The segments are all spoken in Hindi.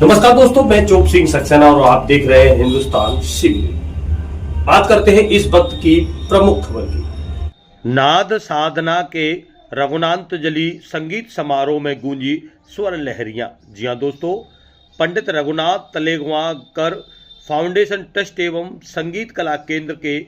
नमस्कार दोस्तों, मैं चोप सिंह सक्सेना और आप देख रहे हैं हिंदुस्तान शिविर। बात करते हैं इस वक्त की प्रमुख खबर की। नाद साधना के रघुनाथजली संगीत समारोह में गूंजी स्वर लहरियां। जी हां दोस्तों, पंडित रघुनाथ तलेगवांकर फाउंडेशन ट्रस्ट एवं संगीत कला केंद्र के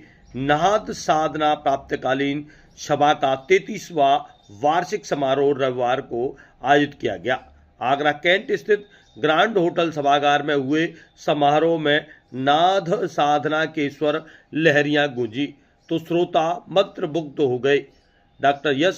नाद साधना प्राप्तकालीन सभा का 33वां वार्षिक समारोह रविवार को आयोजित किया गया। आगरा कैंट स्थित ग्रांड होटल सभागार में हुए समारोह में नाद साधना के स्वर लहरियां गूंजी तो श्रोता मंत्रमुग्ध हो गए। डॉक्टर यश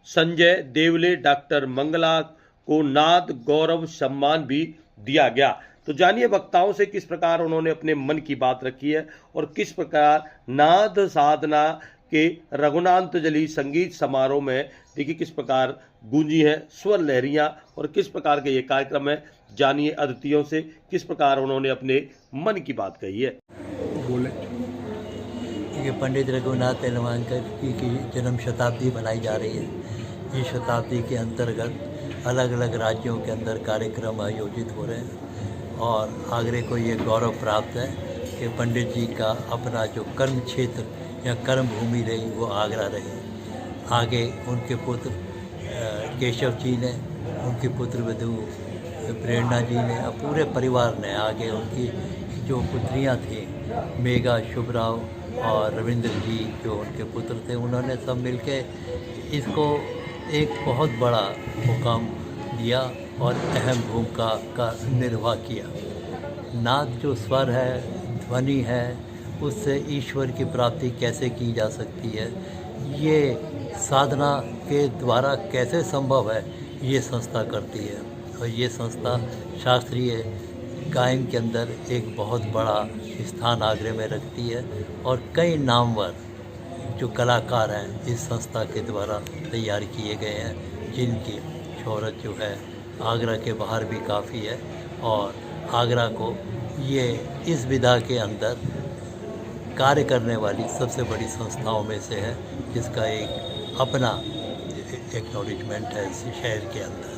संजय देवले, डॉक्टर मंगला को नाद गौरव सम्मान भी दिया गया। तो जानिए वक्ताओं से किस प्रकार उन्होंने अपने मन की बात रखी है और किस प्रकार नाद साधना के रघुनाथजली संगीत समारोह में देखिए किस प्रकार गूंजी है स्वर लहरियां और किस प्रकार के ये कार्यक्रम है। जानिए अतिथियों से किस प्रकार उन्होंने अपने मन की बात कही है। बोले ये पंडित रघुनाथ तलेगवांकर की जन्म शताब्दी मनाई जा रही है। इस शताब्दी के अंतर्गत अलग अलग राज्यों के अंदर कार्यक्रम आयोजित हो रहे हैं और आगरे को ये गौरव प्राप्त है कि पंडित जी का अपना जो कर्म क्षेत्र या कर्म भूमि रही वो आगरा रही। आगे उनके पुत्र केशव जी ने, उनकी पुत्र वधू प्रेरणा जी ने और पूरे परिवार ने, आगे उनकी जो पुत्रियां थी मेघा, शुभराव और रविंद्र जी जो उनके पुत्र थे, उन्होंने सब मिलके इसको एक बहुत बड़ा मुकाम दिया और अहम भूमिका का निर्वाह किया। नाद जो स्वर है, ध्वनि है, उससे ईश्वर की प्राप्ति कैसे की जा सकती है, ये साधना के द्वारा कैसे संभव है, ये संस्था करती है। और ये संस्था शास्त्रीय गायन के अंदर एक बहुत बड़ा स्थान आगरे में रखती है और कई नामवर जो कलाकार हैं इस संस्था के द्वारा तैयार किए गए हैं, जिनकी शोहरत जो है आगरा के बाहर भी काफ़ी है। और आगरा को ये इस विधा के अंदर कार्य करने वाली सबसे बड़ी संस्थाओं में से है, जिसका एक अपना एक्नॉलेजमेंट है इस शहर के अंदर।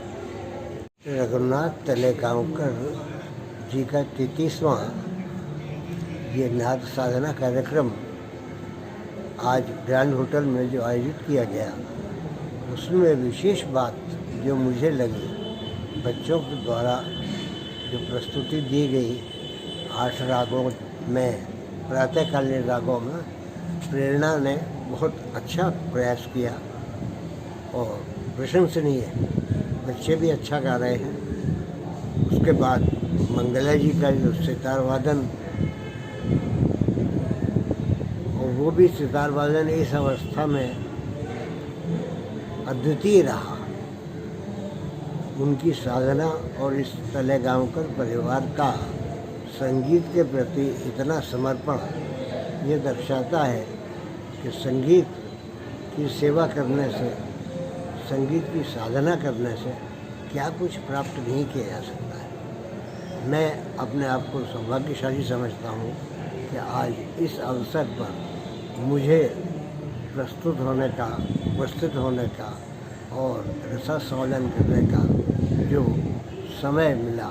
रघुनाथ तलेगांवकर जी का 33वां ये नाद साधना कार्यक्रम आज ग्रैंड होटल में जो आयोजित किया गया, उसमें विशेष बात जो मुझे लगी, बच्चों के द्वारा जो प्रस्तुति दी गई 8 रागों में, प्रातःकालीन रागों में, प्रेरणा ने बहुत अच्छा प्रयास किया और प्रशंसनीय है। बच्चे भी अच्छा गा रहे हैं। उसके बाद मंगला जी का जो सितार वादन, और वो भी सितार वादन इस अवस्था में अद्वितीय रहा। उनकी साधना और इस तलेगांवकर परिवार का संगीत के प्रति इतना समर्पण ये दर्शाता है कि संगीत की सेवा करने से, संगीत की साधना करने से क्या कुछ प्राप्त नहीं किया जा सकता है। मैं अपने आप को सौभाग्यशाली समझता हूँ कि आज इस अवसर पर मुझे प्रस्तुत होने का, उपस्थित होने का और रसास्वादन करने का जो समय मिला,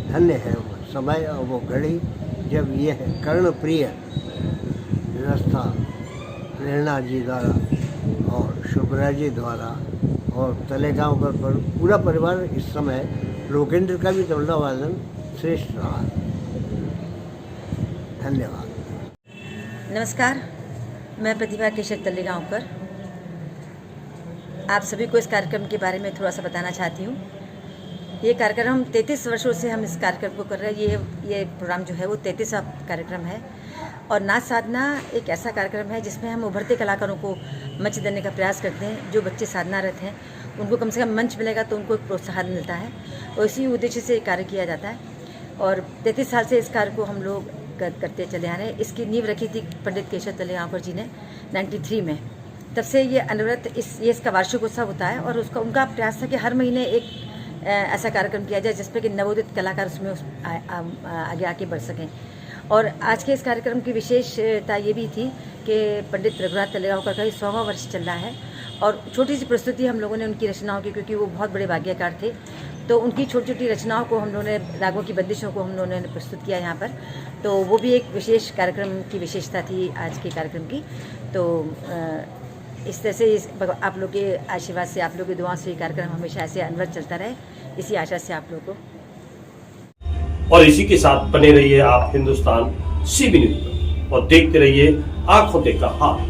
धन्य है वो समय और वो घड़ी जब यह कर्णप्रिय व्यवस्था प्रेरणा जी द्वारा और शुभ्रा जी द्वारा और तलेगांवकर पर पूरा परिवार इस समय लोकेंद्र का भी तबला वादन श्रेष्ठ रहा। धन्यवाद। नमस्कार, मैं प्रतिभा केशव तलेगांवकर आप सभी को इस कार्यक्रम के बारे में थोड़ा सा बताना चाहती हूँ। ये कार्यक्रम हम 33 वर्षों से हम इस कार्यक्रम को कर रहे हैं। ये प्रोग्राम जो है वो 33वां कार्यक्रम है और नाद साधना एक ऐसा कार्यक्रम है जिसमें हम उभरते कलाकारों को मंच देने का प्रयास करते हैं। जो बच्चे साधनारत हैं उनको कम से कम मंच मिलेगा तो उनको एक प्रोत्साहन मिलता है और इसी उद्देश्य से कार्य किया जाता है और 33 साल से इस कार्य को हम लोग करते चले आ रहे हैं। इसकी नींव रखी थी पंडित केशव तलेगांवकर जी ने 93 में। तब से ये अनवरत इसका वार्षिक उत्सव होता है और उनका प्रयास था कि हर महीने एक ऐसा कार्यक्रम किया जाए जिसपे कि नवोदित कलाकार उसमें आगे आके बढ़ सकें। और आज के इस कार्यक्रम की विशेषता ये भी थी कि पंडित रघुनाथ तलेगांवकर का 100वां वर्ष चल रहा है और छोटी सी प्रस्तुति हम लोगों ने उनकी रचनाओं की, क्योंकि वो बहुत बड़े वाग्यकार थे तो उनकी छोटी छोटी रचनाओं को हम लोगों ने, रागों की बंदिशों को हम लोगों ने प्रस्तुत किया यहाँ पर। तो वो भी एक विशेष कार्यक्रम की विशेषता थी आज के कार्यक्रम की। तो इस तरह से आप लोग के आशीर्वाद से, आप लोग की दुआओं से ये कार्यक्रम हमेशा ऐसे अनवरत चलता रहे, इसी आशा से आप लोग को। और इसी के साथ बने रहिए आप हिंदुस्तान CB न्यूज पर और देखते रहिए आंखों देखा हाल।